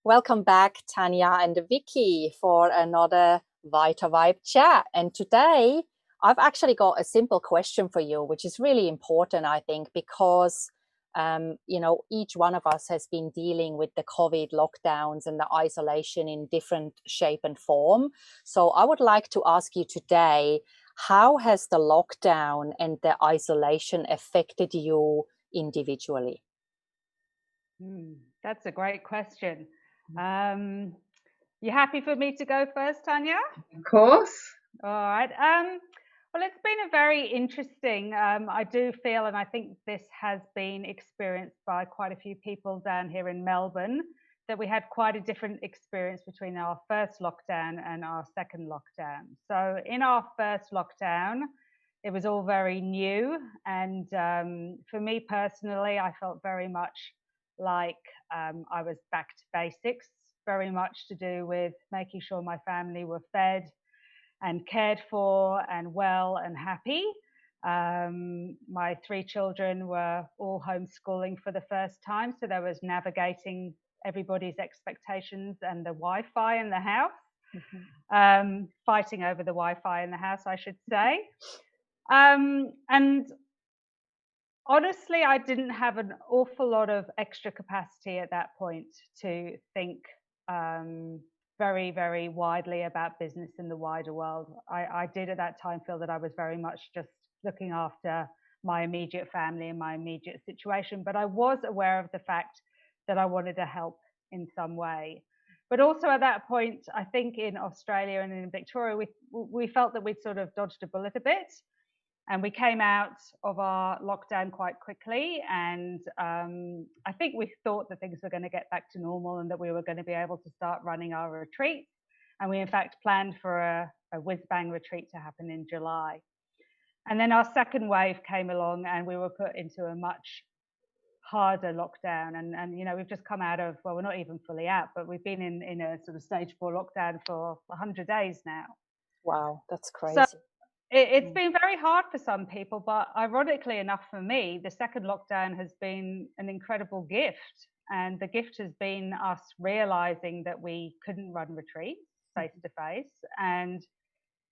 Welcome back, Tanya and Vikki, for another Vita Vibe chat. And today, I've actually got a simple question for you, which is really important, I think, because each one of us has been dealing with the COVID lockdowns and the isolation in different shape and form. So I would like to ask you today, how has the lockdown and the isolation affected you individually? That's a great question. You happy for me to go first, Tanya? Of course. All right. Well, it's been a very interesting, I do feel, and I think this has been experienced by quite a few people down here in Melbourne, that we had quite a different experience between our first lockdown and our second lockdown. So in our first lockdown, it was all very new. And for me personally, I felt very much like I was back to basics, very much to do with making sure my family were fed and cared for and well and happy. My three children were all homeschooling for the first time, so there was navigating everybody's expectations and the Wi-Fi in the house, fighting over the Wi-Fi in the house, I should say. And honestly, I didn't have an awful lot of extra capacity at that point to think very, very widely about business in the wider world. I did at that time feel that I was very much just looking after my immediate family and my immediate situation, but I was aware of the fact that I wanted to help in some way. But also at that point, I think in Australia and in Victoria, we felt that we'd sort of dodged a bullet a bit. And we came out of our lockdown quite quickly. And I think we thought that things were going to get back to normal and that we were going to be able to start running our retreats. And we, in fact, planned for a whiz-bang retreat to happen in July. And then our second wave came along and we were put into a much harder lockdown. And we've just come out of, well, we're not even fully out, but we've been in a sort of stage 4 lockdown for 100 days now. Wow, that's crazy. So, it's been very hard for some people, but ironically enough for me, the second lockdown has been an incredible gift. And the gift has been us realizing that we couldn't run retreats face to face and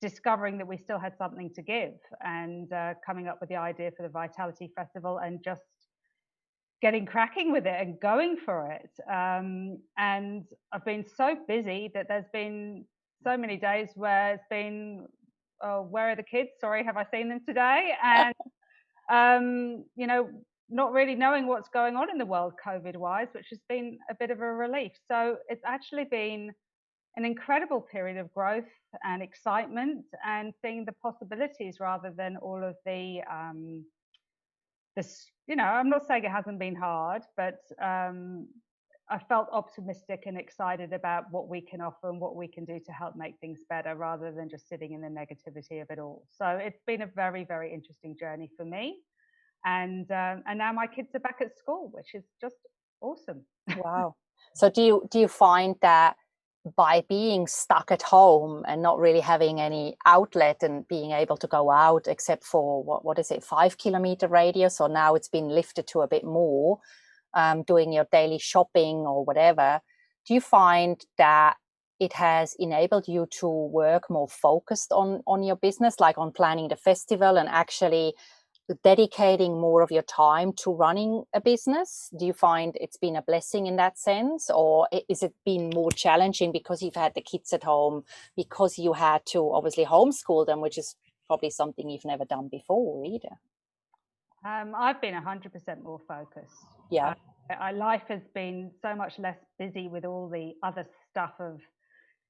discovering that we still had something to give, and coming up with the idea for the Vitality Festival and just getting cracking with it and going for it. And I've been so busy that there's been so many days where it's been, where are the kids? Sorry, have I seen them today? And, not really knowing what's going on in the world COVID-wise, which has been a bit of a relief. So it's actually been an incredible period of growth and excitement and seeing the possibilities rather than all of the, I'm not saying it hasn't been hard, but I felt optimistic and excited about what we can offer and what we can do to help make things better rather than just sitting in the negativity of it all. So it's been a very, very interesting journey for me. And now my kids are back at school, which is just awesome. Wow. So do you find that by being stuck at home and not really having any outlet and being able to go out except for what is it, 5 kilometer radius, or now it's been lifted to a bit more, doing your daily shopping or whatever, do you find that it has enabled you to work more focused on your business, like on planning the festival and actually dedicating more of your time to running a business? Do you find it's been a blessing in that sense, or is it been more challenging because you've had the kids at home, because you had to obviously homeschool them, which is probably something you've never done before either? I've been 100% more focused. Yeah. Life has been so much less busy with all the other stuff of,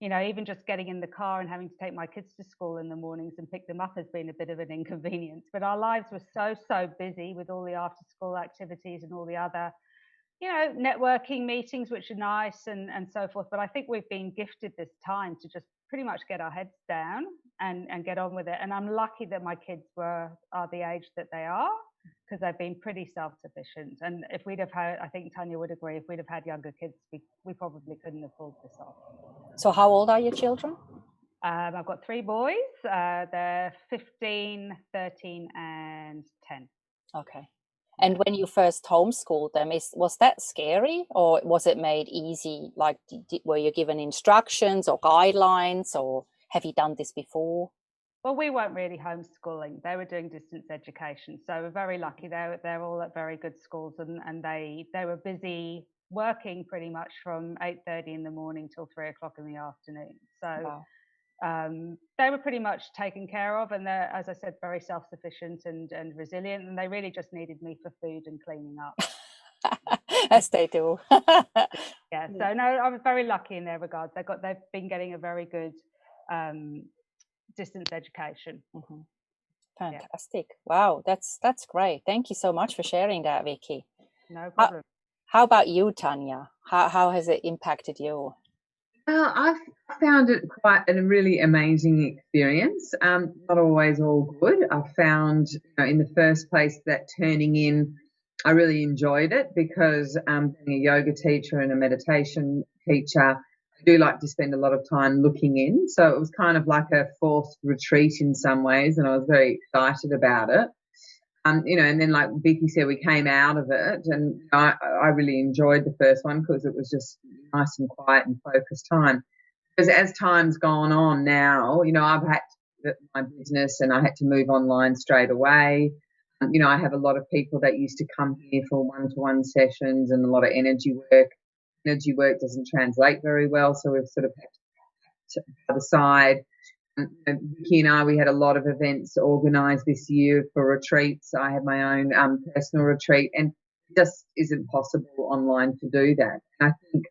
even just getting in the car and having to take my kids to school in the mornings and pick them up has been a bit of an inconvenience. But our lives were so busy with all the after school activities and all the other, networking meetings, which are nice and so forth. But I think we've been gifted this time to just pretty much get our heads down and get on with it. And I'm lucky that my kids are the age that they are, because they've been pretty self-sufficient. And if we'd have had, I think Tanya would agree, if we'd have had younger kids, we probably couldn't have pulled this off. So how old are your children? I've got 3 boys. They're 15, 13 and 10. Okay. And when you first homeschooled them, was that scary, or was it made easy? Like, were you given instructions or guidelines, or have you done this before? Well, we weren't really homeschooling. They were doing distance education. So we're very lucky. They're all at very good schools, and they were busy working pretty much from 8:30 in the morning till 3 o'clock in the afternoon. So Wow. they were pretty much taken care of, and they're, as I said, very self-sufficient and resilient. And they really just needed me for food and cleaning up. As they do. Yeah. So no, I was very lucky in their regards. They've been getting a very good distance education. Mm-hmm. Fantastic. Yeah. Wow, that's great. Thank you so much for sharing that, Vikki. No problem. How about you, Tanya? How has it impacted you? Well, I've found it quite a really amazing experience. Not always all good. I've found, in the first place, that turning in, I really enjoyed it because being a yoga teacher and a meditation teacher, I do like to spend a lot of time looking in. So it was kind of like a forced retreat in some ways, and I was very excited about it. And then, like Vikki said, we came out of it, and I really enjoyed the first one because it was just nice and quiet and focused time. Because as time's gone on now, I've had my business and I had to move online straight away. I have a lot of people that used to come here for one-to-one sessions and a lot of energy work. Energy work doesn't translate very well, so we've sort of had to the other side. Vikki and I, we had a lot of events organised this year for retreats. I had my own personal retreat, and it just isn't possible online to do that. And I think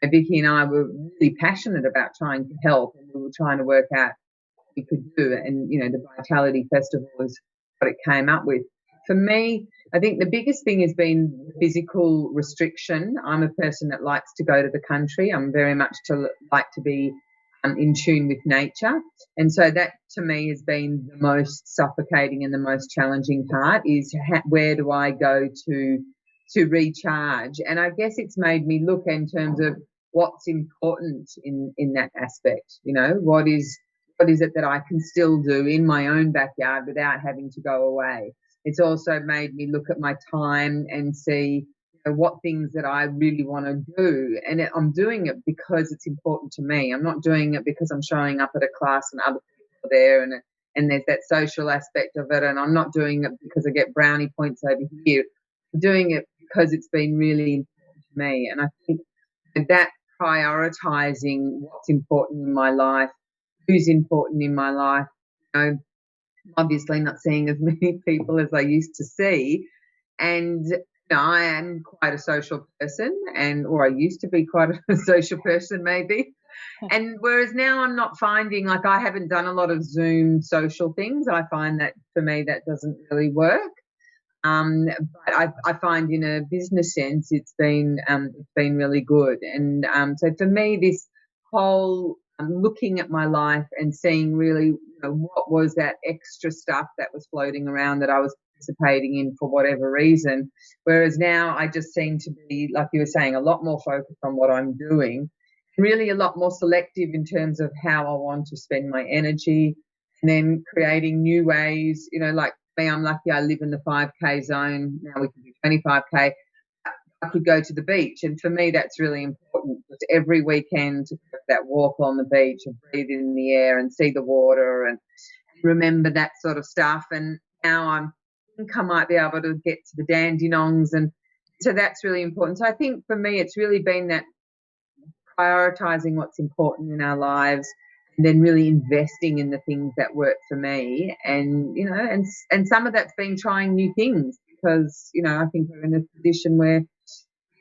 Vikki and I were really passionate about trying to help, and we were trying to work out what we could do. And, the Vitality Festival is what it came up with. For me, I think the biggest thing has been physical restriction. I'm a person that likes to go to the country. I'm very much like to be in tune with nature. And so that to me has been the most suffocating and the most challenging part is where do I go to recharge? And I guess it's made me look in terms of what's important in that aspect. What is it that I can still do in my own backyard without having to go away? It's also made me look at my time and see what things that I really want to do. And I'm doing it because it's important to me. I'm not doing it because I'm showing up at a class and other people are there and there's that social aspect of it. And I'm not doing it because I get brownie points over here. I'm doing it because it's been really important to me. And I think that prioritizing what's important in my life, who's important in my life, obviously not seeing as many people as I used to see. And I am quite a social person, or I used to be quite a social person maybe. And whereas now I'm not finding, like I haven't done a lot of Zoom social things. I find that for me that doesn't really work. But I find in a business sense it's been really good. And so for me this whole looking at my life and seeing really what was that extra stuff that was floating around that I was participating in for whatever reason, whereas now I just seem to be, like you were saying, a lot more focused on what I'm doing, really a lot more selective in terms of how I want to spend my energy, and then creating new ways. Like me, I'm lucky I live in the 5K zone. Now we can do 25K. I could go to the beach, and for me that's really important, because every weekend to go that walk on the beach and breathe in the air and see the water and remember that sort of stuff. And now I think I might be able to get to the Dandenongs, and so that's really important. So I think for me it's really been that prioritizing what's important in our lives and then really investing in the things that work for me. And and some of that's been trying new things, because I think we're in a position where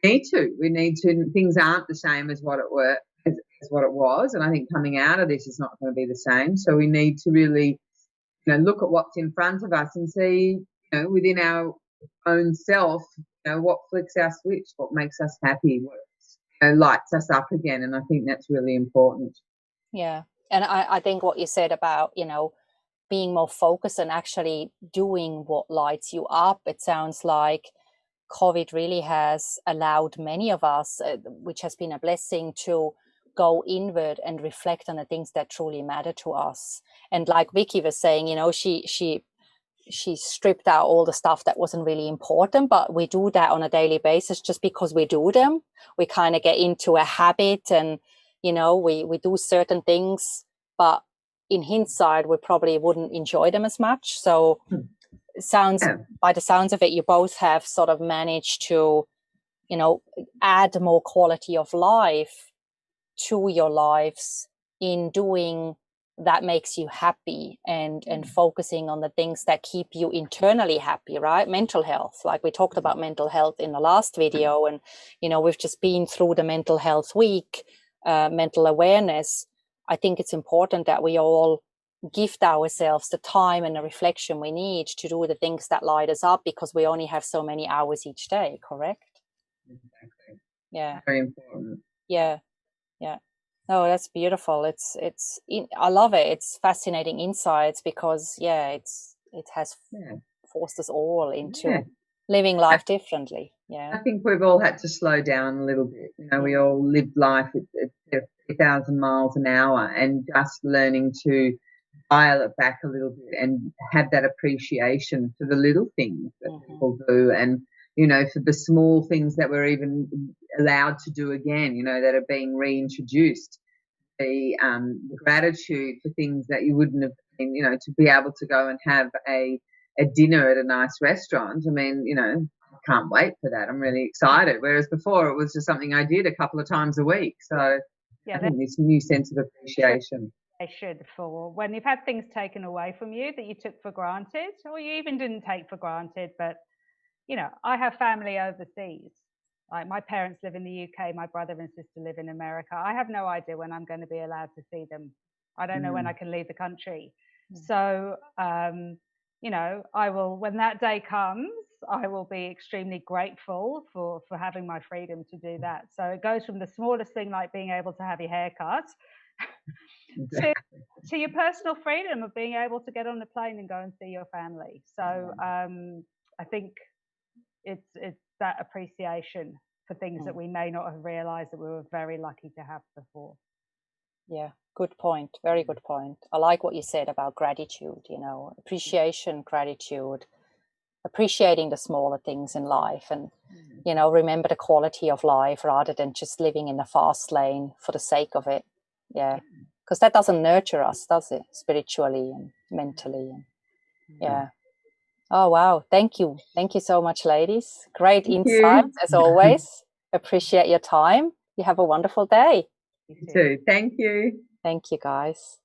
we need to things aren't the same as what it was, and I think coming out of this is not going to be the same. So we need to really look at what's in front of us and see within our own self what flicks our switch, what makes us happy, what lights us up again. And I think that's really important. Yeah. And I think what you said about being more focused and actually doing what lights you up, it sounds like COVID really has allowed many of us, which has been a blessing, to go inward and reflect on the things that truly matter to us. And like Vikki was saying, she she stripped out all the stuff that wasn't really important, but we do that on a daily basis just because we do them. We kind of get into a habit, and we do certain things, but in hindsight we probably wouldn't enjoy them as much. So it sounds, by the sounds of it, you both have sort of managed to add more quality of life to your lives in doing that makes you happy, and focusing on the things that keep you internally happy, right? Mental health, like we talked about mental health in the last video, and we've just been through the mental health week, mental awareness. I think it's important that we all gift ourselves the time and the reflection we need to do the things that light us up, because we only have so many hours each day, correct? Exactly. Yeah. Very important. Yeah. No, that's beautiful. I love it. It's fascinating insights, because it has forced us all into living life differently. I think we've all had to slow down a little bit. We all lived life at 3,000 miles an hour, and just learning to dial it back a little bit and have that appreciation for the little things that people do, and for the small things that we're even allowed to do again, that are being reintroduced. The gratitude for things that you wouldn't have been, to be able to go and have a dinner at a nice restaurant. I mean, I can't wait for that. I'm really excited. Whereas before it was just something I did a couple of times a week. So I think this new sense of appreciation. They should, for when you've had things taken away from you that you took for granted, or you even didn't take for granted. But I have family overseas. Like, my parents live in the UK, my brother and sister live in America. I have no idea when I'm going to be allowed to see them. I don't know when I can leave the country. So I will, when that day comes, I will be extremely grateful for having my freedom to do that. So it goes from the smallest thing, like being able to have your hair cut, to your personal freedom of being able to get on the plane and go and see your family. So I think it's that appreciation for things that we may not have realized that we were very lucky to have before. Yeah, good point. Very good point. I like what you said about gratitude, appreciation, gratitude, appreciating the smaller things in life, and remember the quality of life rather than just living in the fast lane for the sake of it. Because that doesn't nurture us, does it? Spiritually and mentally. And oh, wow. Thank you so much, ladies. Great insights as always. Appreciate your time. You have a wonderful day. You too. Thank you. Thank you, guys.